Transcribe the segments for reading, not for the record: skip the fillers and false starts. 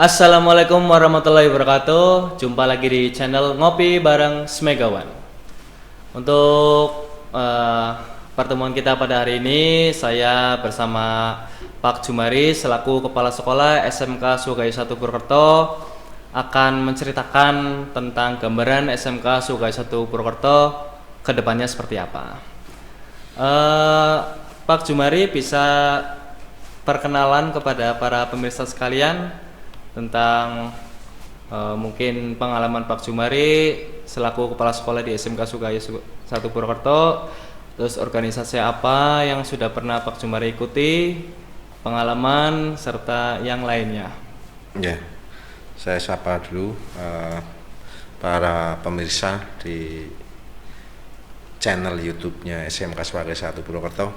Assalamualaikum warahmatullahi wabarakatuh. Jumpa lagi di channel Ngopi bareng Smegawan. Untuk pertemuan kita pada hari ini, saya bersama Pak Jumari selaku Kepala Sekolah SMK Sugai 1 Purwokerto akan menceritakan tentang gambaran SMK Sugai 1 Purwokerto kedepannya seperti apa. Pak Jumari bisa perkenalan kepada para pemirsa sekalian tentang mungkin pengalaman Pak Jumari selaku kepala sekolah di SMK Sugai 1 Purwokerto, terus organisasi apa yang sudah pernah Pak Jumari ikuti, pengalaman serta yang lainnya. Ya, saya sapa dulu para pemirsa di channel YouTube-nya SMK Sugai 1 Purwokerto.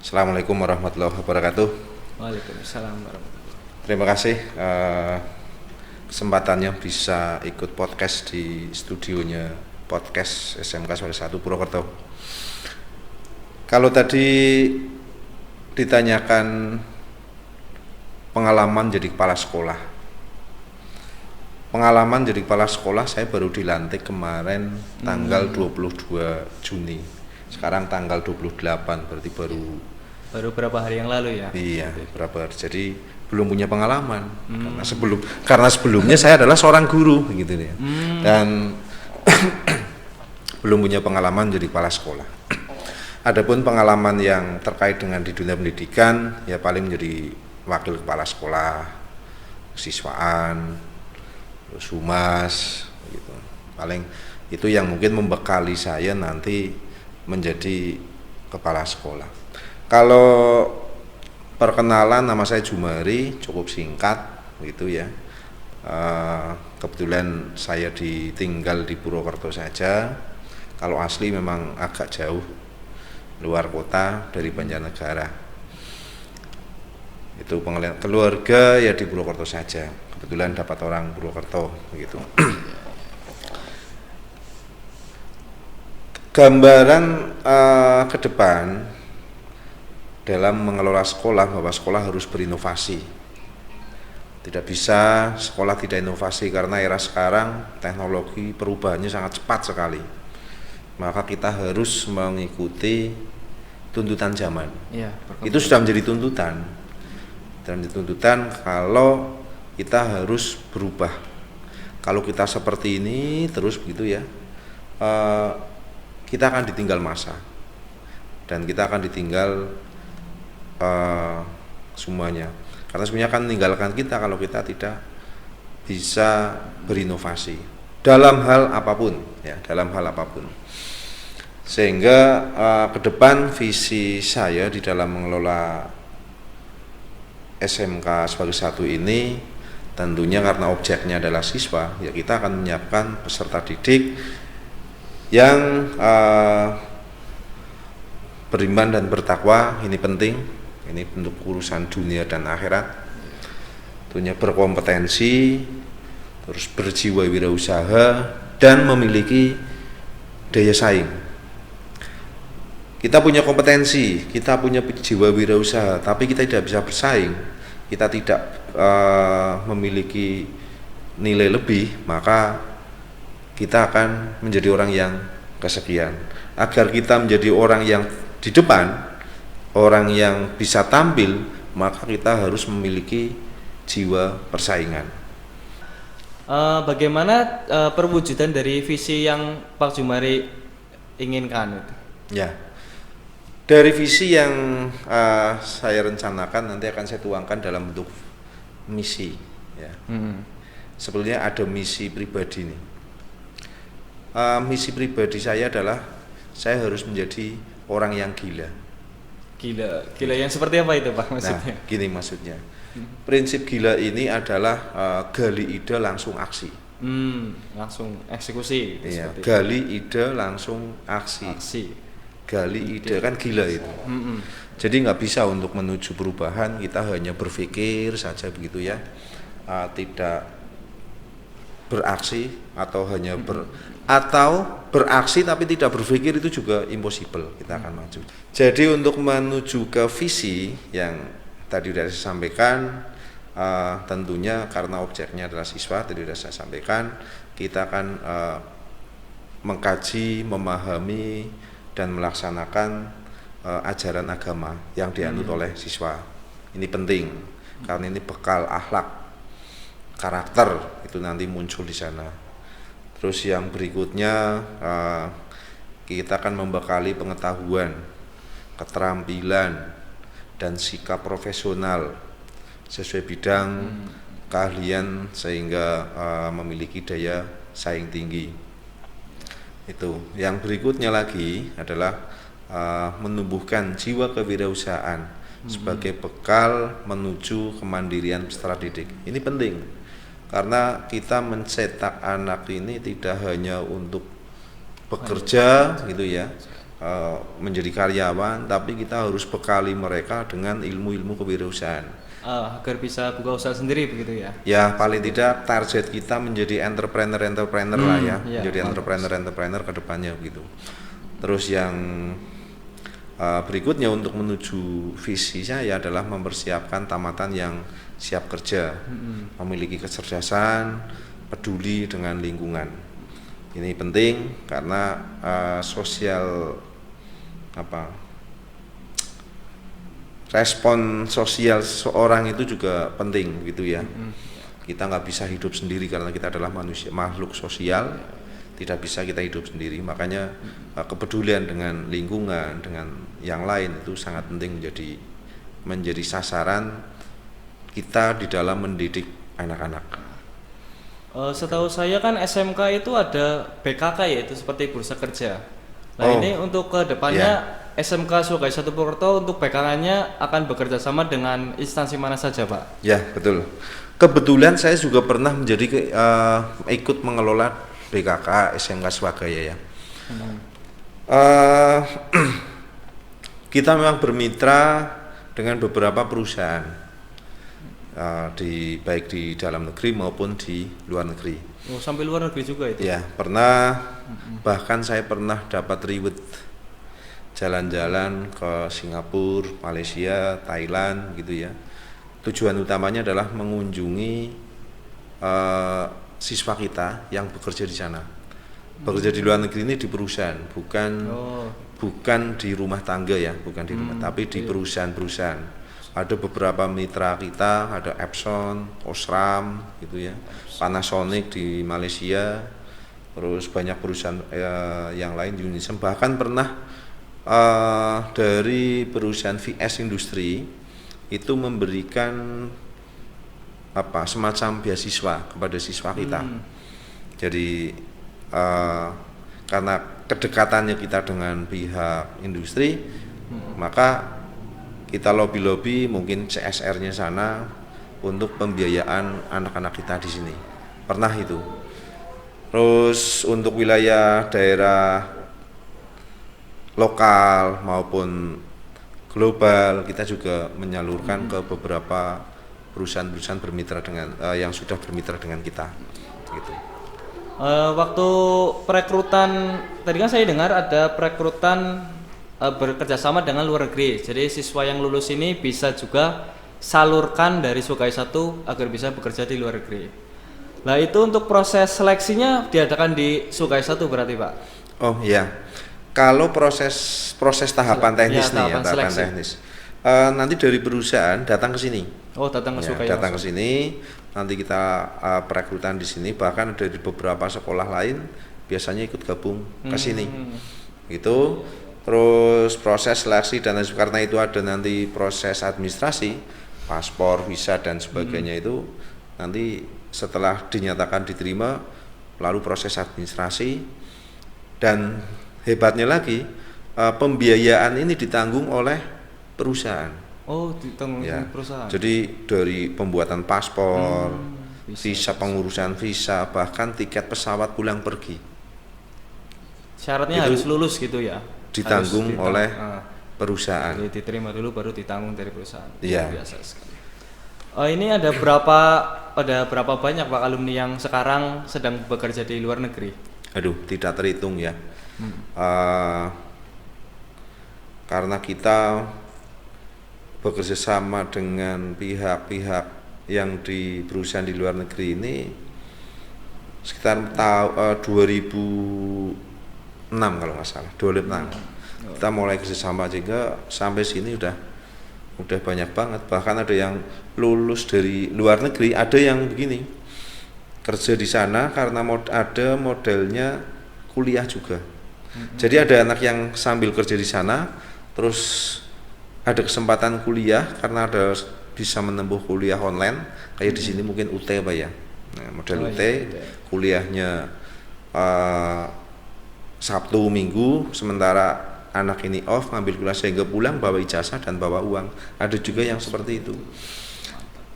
Assalamualaikum warahmatullahi wabarakatuh. Waalaikumsalam warahmatullahi. Terima kasih kesempatannya bisa ikut podcast di studionya podcast SMK Sugai 1 Purwokerto. Kalau tadi ditanyakan pengalaman jadi kepala sekolah. Pengalaman jadi kepala sekolah saya baru dilantik kemarin tanggal 22 Juni. Sekarang tanggal 28, berarti baru berapa hari yang lalu ya? Iya, berapa hari. Jadi belum punya pengalaman karena sebelumnya saya adalah seorang guru begitu ya. Dan belum punya pengalaman jadi kepala sekolah. Adapun pengalaman yang terkait dengan di dunia pendidikan ya paling menjadi wakil kepala sekolah, siswaan, terus humas gitu. Paling itu yang mungkin membekali saya nanti menjadi kepala sekolah. Kalau perkenalan, nama saya Jumari, cukup singkat gitu ya. Kebetulan saya tinggal di Purwokerto saja. Kalau asli memang agak jauh, luar kota dari Banjarnegara. Itu pengalihan keluarga ya di Purwokerto saja. Kebetulan dapat orang Purwokerto begitu. Gambaran ke depan dalam mengelola sekolah, bahwa sekolah harus berinovasi. Tidak bisa sekolah tidak inovasi karena era sekarang teknologi perubahannya sangat cepat sekali. Maka kita harus mengikuti tuntutan zaman. Ya, itu sudah menjadi tuntutan. Dan tuntutan kalau kita harus berubah. Kalau kita seperti ini terus begitu ya, kita akan ditinggal masa. Dan kita akan ditinggal semuanya, karena semuanya akan meninggalkan kita kalau kita tidak bisa berinovasi dalam hal apapun ya, dalam hal apapun. Sehingga ke depan visi saya di dalam mengelola SMK Sugai 1 ini tentunya karena objeknya adalah siswa, ya kita akan menyiapkan peserta didik yang beriman dan bertakwa. Ini penting. Ini untuk urusan dunia dan akhirat. Tentunya berkompetensi, terus berjiwa wirausaha dan memiliki daya saing. Kita punya kompetensi, kita punya jiwa wirausaha, tapi kita tidak bisa bersaing. Kita tidak memiliki nilai lebih, maka kita akan menjadi orang yang kesekian. Agar kita menjadi orang yang di depan, orang yang bisa tampil, maka kita harus memiliki jiwa persaingan. Bagaimana perwujudan dari visi yang Pak Jumari inginkan? Ya, dari visi yang saya rencanakan nanti akan saya tuangkan dalam bentuk misi. Ya. Sebetulnya ada misi pribadi nih. Misi pribadi saya adalah saya harus menjadi orang yang gila. Gila yang seperti apa itu Pak maksudnya? Nah, gini maksudnya. Prinsip gila ini adalah gali ide langsung aksi. Langsung eksekusi. Iya, gali ide langsung aksi. Gali ide kan gila itu. Jadi nggak bisa untuk menuju perubahan kita hanya berpikir saja begitu ya, tidak beraksi atau hanya atau beraksi tapi tidak berpikir, itu juga impossible, kita akan maju. Jadi untuk menuju ke visi yang tadi sudah saya sampaikan, tentunya karena objeknya adalah siswa, tadi sudah saya sampaikan, kita akan mengkaji, memahami, dan melaksanakan ajaran agama yang dianut oleh siswa. Ini penting karena ini bekal akhlak, karakter itu nanti muncul di sana. Terus yang berikutnya kita akan membekali pengetahuan, keterampilan, dan sikap profesional sesuai bidang keahlian sehingga memiliki daya saing tinggi. Itu. Yang berikutnya lagi adalah menumbuhkan jiwa kewirausahaan sebagai bekal menuju kemandirian peserta didik. Ini penting karena kita mencetak anak ini tidak hanya untuk bekerja gitu ya, menjadi karyawan, tapi kita harus bekali mereka dengan ilmu-ilmu kewirausahaan agar bisa buka usaha sendiri begitu ya. Ya, paling tidak target kita menjadi entrepreneur lah ya, menjadi bagus. entrepreneur ke depannya begitu. Terus yang berikutnya untuk menuju visi saya adalah mempersiapkan tamatan yang siap kerja, memiliki kecerdasan, peduli dengan lingkungan. Ini penting karena respon sosial seorang itu juga penting gitu ya. Kita nggak bisa hidup sendiri karena kita adalah manusia, makhluk sosial, tidak bisa kita hidup sendiri. Makanya kepedulian dengan lingkungan, dengan yang lain itu sangat penting menjadi sasaran kita di dalam mendidik anak-anak. Setahu saya kan SMK itu ada BKK ya, itu seperti bursa kerja. Nah ini untuk ke depannya SMK Sukai 1 Purwokerto untuk BKK-nya akan bekerja sama dengan instansi mana saja Pak? Ya betul. Kebetulan saya juga pernah ikut mengelola BKK SMK Swagaya ya. Kita memang bermitra dengan beberapa perusahaan baik di dalam negeri maupun di luar negeri. Oh, sampai luar negeri juga itu? Ya, pernah. Bahkan saya pernah dapat reward jalan-jalan ke Singapura, Malaysia, Thailand gitu ya. Tujuan utamanya adalah mengunjungi siswa kita yang bekerja di sana. Bekerja di luar negeri ini di perusahaan, bukan di rumah tangga ya, bukan di rumah, tapi di perusahaan-perusahaan. Ada beberapa mitra kita, ada Epson, Osram gitu ya, Panasonic di Malaysia, terus banyak perusahaan yang lain di Indonesia. Bahkan pernah dari perusahaan VS Industri itu memberikan semacam beasiswa kepada siswa kita. Jadi karena kedekatannya kita dengan pihak industri, maka kita lobby mungkin CSR-nya sana untuk pembiayaan anak-anak kita di sini. Pernah itu. Terus untuk wilayah daerah lokal maupun global kita juga menyalurkan ke beberapa perusahaan-perusahaan bermitra dengan yang sudah bermitra dengan kita. Gitu. Waktu perekrutan tadi kan saya dengar ada perekrutan bekerjasama dengan luar negeri. Jadi siswa yang lulus ini bisa juga salurkan dari Sukai 1 agar bisa bekerja di luar negeri. Nah itu untuk proses seleksinya diadakan di Sukai 1 berarti Pak? Oh iya. Kalau proses tahapan teknis tahapan teknis. Nanti dari perusahaan datang ke sini. Oh datang ke Sukai. Datang ke sini. Nanti kita perekrutan di sini. Bahkan dari beberapa sekolah lain biasanya ikut gabung ke sini. Gitu. Terus proses seleksi dan karena itu ada nanti proses administrasi, paspor, visa dan sebagainya itu nanti setelah dinyatakan diterima lalu proses administrasi dan hebatnya lagi pembiayaan ini ditanggung oleh perusahaan. Oh, ditanggung perusahaan. Jadi dari pembuatan paspor, visa, pengurusan visa, bahkan tiket pesawat pulang pergi. Syaratnya harus lulus gitu ya. Ditanggung oleh perusahaan. Jadi diterima dulu baru ditanggung dari perusahaan. Iya. Biasa sekali. Ini ada berapa banyak Pak alumni yang sekarang sedang bekerja di luar negeri? Aduh, tidak terhitung ya. Karena kita bekerja sama dengan pihak-pihak yang berusaha di luar negeri ini sekitar 2006 kalau nggak salah, 2006. Kita mulai kerjasama sehingga sampai sini udah banyak banget. Bahkan ada yang lulus dari luar negeri, ada yang begini kerja di sana karena ada modelnya kuliah juga. Jadi ada anak yang sambil kerja di sana, terus ada kesempatan kuliah karena ada bisa menempuh kuliah online. Kayak di sini mungkin UT Pak ya. Nah, model UT, kuliahnya Sabtu Minggu, sementara anak ini off ngambil kuliah sehingga pulang bawa ijazah dan bawa uang. Ada juga yang seperti itu.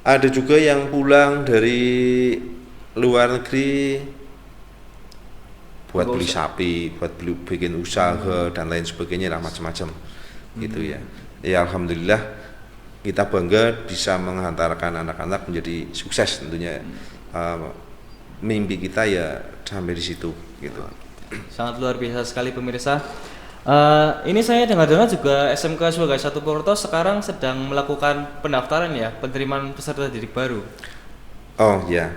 Ada juga yang pulang dari luar negeri buat beli sapi, buat bikin usaha dan lain sebagainya lah, macam-macam gitu ya. Ya alhamdulillah kita bangga bisa menghantarkan anak-anak menjadi sukses tentunya. Mimpi kita ya sampai di situ gitu. Sangat luar biasa sekali pemirsa. Ini saya dengar-dengar juga SMK Swagai 1 Purwokerto sekarang sedang melakukan pendaftaran ya, penerimaan peserta didik baru. Oh ya,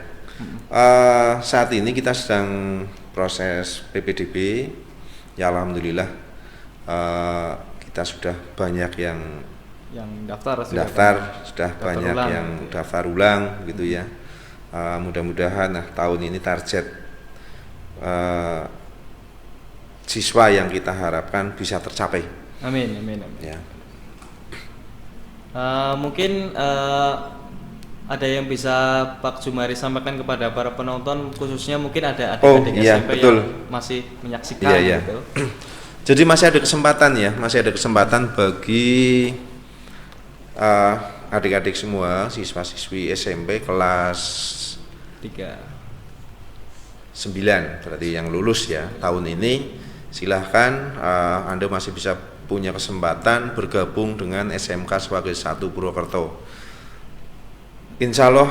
saat ini kita sedang proses PPDB. Ya alhamdulillah kita sudah banyak yang daftar sudah banyak ulang, yang daftar ulang gitu ya. Mudah-mudahan tahun ini target siswa yang kita harapkan bisa tercapai. Amin. Ya. Mungkin ada yang bisa Pak Jumari sampaikan kepada para penonton, khususnya mungkin ada adik-adik SMP betul. yang masih menyaksikan gitu. Jadi masih ada kesempatan bagi adik-adik semua, siswa-siswi SMP kelas 9 berarti yang lulus ya tahun ini. Silahkan Anda masih bisa punya kesempatan bergabung dengan SMK Swagai 1 Purwokerto. Insya Allah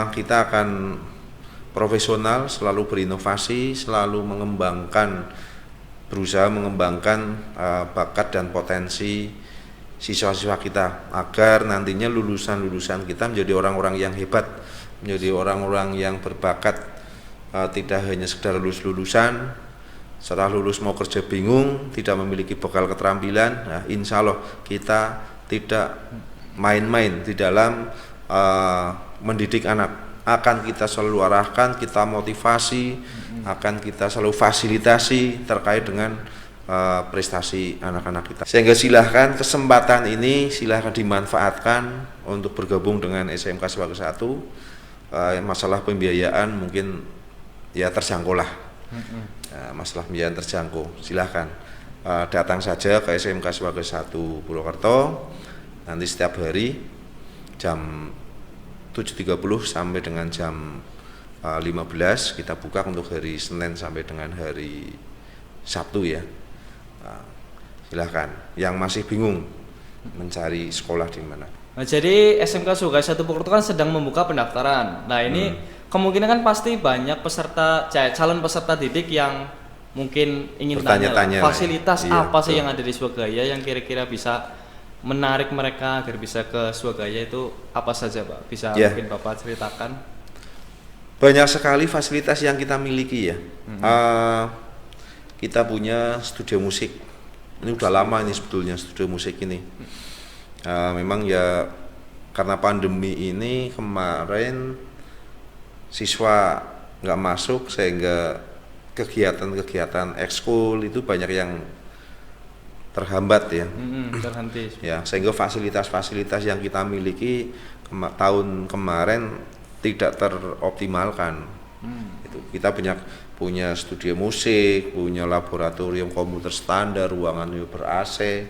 kita akan profesional, selalu berinovasi, selalu berusaha mengembangkan bakat dan potensi siswa-siswa kita agar nantinya lulusan-lulusan kita menjadi orang-orang yang hebat, menjadi orang-orang yang berbakat, tidak hanya sekedar lulusan. Setelah lulus mau kerja bingung, tidak memiliki bekal keterampilan. Nah, insya Allah kita tidak main-main di dalam mendidik anak. Akan kita selalu arahkan, kita motivasi, akan kita selalu fasilitasi terkait dengan prestasi anak-anak kita. Sehingga silahkan kesempatan ini silahkan dimanfaatkan untuk bergabung dengan SMK Swagai 1. Masalah pembiayaan mungkin ya terjangkau lah. Masalah pembiayaan terjangkau. Silahkan datang saja ke SMK Swagai 1 Purwokerto. Nanti setiap hari jam 7.30 sampai dengan jam 15 kita buka untuk hari Senin sampai dengan hari Sabtu ya. Silahkan yang masih bingung mencari sekolah di mana. Nah, jadi SMK Swagai 1 Purwokerto kan sedang membuka pendaftaran. Nah ini kemungkinan kan pasti banyak calon peserta didik yang mungkin ingin tanya fasilitas apa sih yang ada di Swagaya yang kira-kira bisa menarik mereka agar bisa ke Swagaya, itu apa saja Pak? Bisa mungkin Bapak ceritakan? Banyak sekali fasilitas yang kita miliki ya. Kita punya studio musik. Ini udah lama ini sebetulnya studio musik ini. Memang ya karena pandemi ini kemarin siswa nggak masuk sehingga kegiatan-kegiatan ekskul itu banyak yang terhambat ya. Terhenti. Ya, sehingga fasilitas-fasilitas yang kita miliki tahun kemarin tidak teroptimalkan. Itu kita punya studio musik, punya laboratorium komputer standar, ruangannya ber-AC.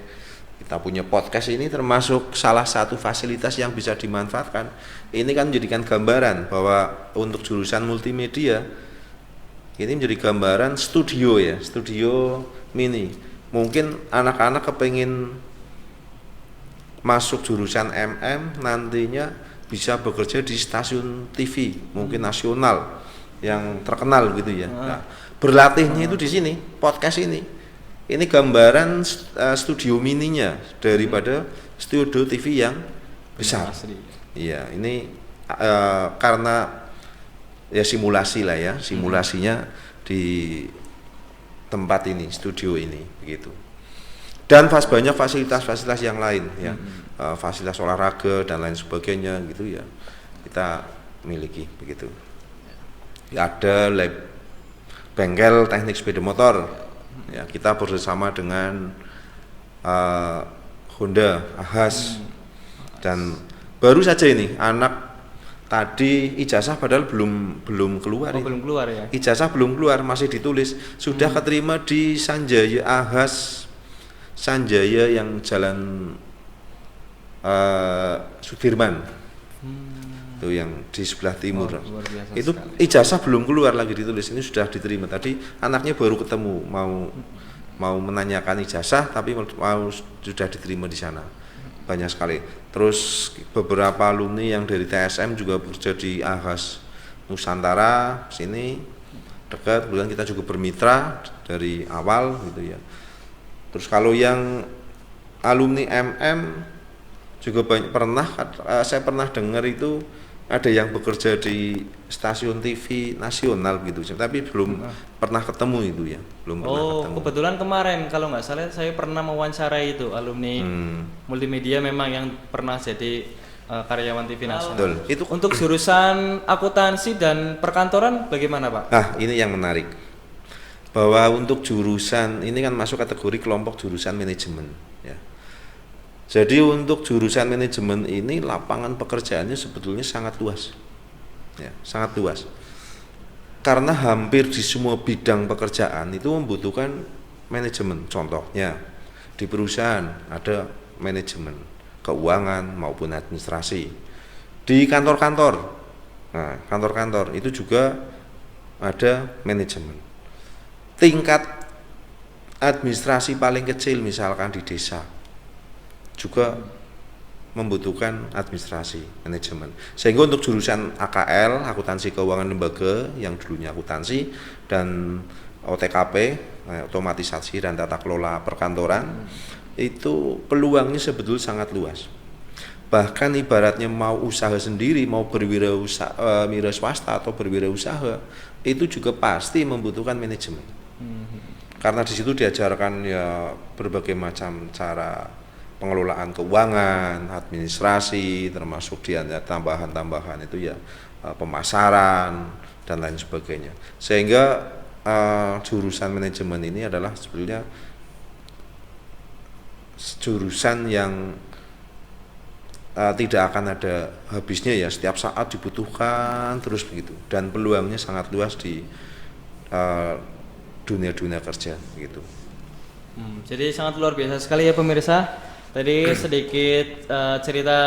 Kita punya podcast, ini termasuk salah satu fasilitas yang bisa dimanfaatkan. Ini kan menjadikan gambaran bahwa untuk jurusan multimedia ini menjadi gambaran studio ya, studio mini. Mungkin anak-anak kepengin masuk jurusan MM nantinya bisa bekerja di stasiun TV mungkin nasional yang terkenal gitu ya. Nah, berlatihnya itu di sini, podcast ini. Ini gambaran studio mininya daripada studio TV yang besar. Iya, ini karena ya simulasi lah ya, simulasinya di tempat ini, studio ini begitu. Dan banyak fasilitas-fasilitas yang lain ya, fasilitas olahraga dan lain sebagainya gitu ya, kita miliki begitu. Ada lab bengkel teknik sepeda motor ya, kita bersama dengan Honda, Ahas, dan baru saja ini anak tadi ijazah padahal belum keluar. Belum keluar ya. Ijazah belum keluar, masih ditulis sudah keterima di Sanjaya Ahas Sanjaya yang jalan Sudirman. Itu yang di sebelah timur. Itu sekali. Ijazah belum keluar lagi ditulis, ini sudah diterima. Tadi anaknya baru ketemu mau menanyakan ijazah tapi sudah diterima di sana. Banyak sekali. Terus beberapa alumni yang dari TSM juga bekerja di Ahas Nusantara sini dekat, kemudian kita juga bermitra dari awal gitu ya. Terus kalau yang alumni MM juga saya pernah dengar itu ada yang bekerja di stasiun TV nasional gitu, tapi belum pernah ketemu itu ya, belum pernah ketemu. Kebetulan kemarin kalau nggak salah saya pernah mewawancarai itu alumni multimedia memang yang pernah jadi karyawan TV nasional. Betul. Itu untuk jurusan akuntansi dan perkantoran bagaimana Pak? Nah ini yang menarik, bahwa untuk jurusan ini kan masuk kategori kelompok jurusan manajemen ya. Jadi untuk jurusan manajemen ini lapangan pekerjaannya sebetulnya sangat luas, ya, sangat luas. Karena hampir di semua bidang pekerjaan itu membutuhkan manajemen. Contohnya di perusahaan ada manajemen keuangan maupun administrasi. Di kantor-kantor, nah kantor-kantor itu juga ada manajemen. Tingkat administrasi paling kecil misalkan di desa juga membutuhkan administrasi manajemen. Sehingga untuk jurusan AKL, akuntansi keuangan lembaga yang dulunya akuntansi, dan OTKP, otomatisasi dan tata kelola perkantoran, itu peluangnya sebetulnya sangat luas. Bahkan ibaratnya mau usaha sendiri, mau berwirausaha wira swasta atau berwirausaha, itu juga pasti membutuhkan manajemen. Karena di situ diajarkan ya berbagai macam cara pengelolaan keuangan, administrasi, termasuk di tambahan-tambahan itu ya pemasaran dan lain sebagainya. Sehingga jurusan manajemen ini adalah sebetulnya jurusan yang tidak akan ada habisnya ya, setiap saat dibutuhkan terus begitu, dan peluangnya sangat luas di dunia kerja gitu. Jadi sangat luar biasa sekali ya pemirsa. Tadi sedikit cerita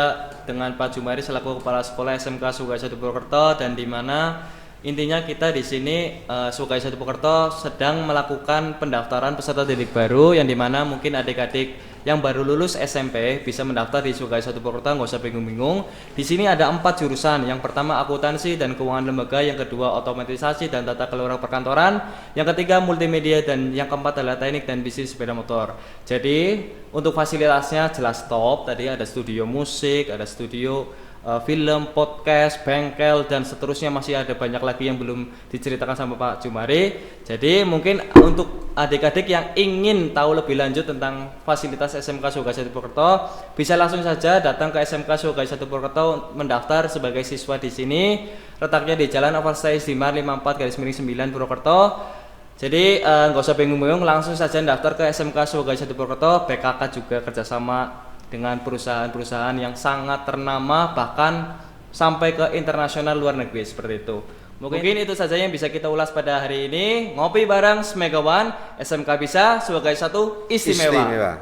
dengan Pak Jumari selaku Kepala Sekolah SMK Sugoi 1 Purwokerto, dan di mana intinya kita di sini Sugoi 1 Purwokerto sedang melakukan pendaftaran peserta didik baru, yang dimana mungkin adik-adik yang baru lulus SMP bisa mendaftar di Sugoi 1 Purwokerto, nggak usah bingung-bingung. Di sini ada 4 jurusan. Yang pertama akuntansi dan keuangan lembaga, yang kedua otomatisasi dan tata kelola perkantoran, yang ketiga multimedia, dan yang keempat adalah teknik dan bisnis sepeda motor. Jadi untuk fasilitasnya jelas top. Tadi ada studio musik, ada studio film, podcast, bengkel, dan seterusnya, masih ada banyak lagi yang belum diceritakan sama Pak Jumari. Jadi mungkin untuk adik-adik yang ingin tahu lebih lanjut tentang fasilitas SMK Sugoi 1 Purwokerto, bisa langsung saja datang ke SMK Sugoi 1 Purwokerto mendaftar sebagai siswa di sini. Letaknya di Jalan Overstay Dimar 54/9 Purwokerto. Jadi nggak usah bingung-bingung, langsung saja daftar ke SMK Sugoi 1 Purwokerto. BKK juga kerjasama dengan perusahaan-perusahaan yang sangat ternama, bahkan sampai ke internasional luar negeri seperti itu. Mungkin itu saja yang bisa kita ulas pada hari ini. Ngopi bareng Semegawan, SMK bisa, Sugoi 1 istimewa.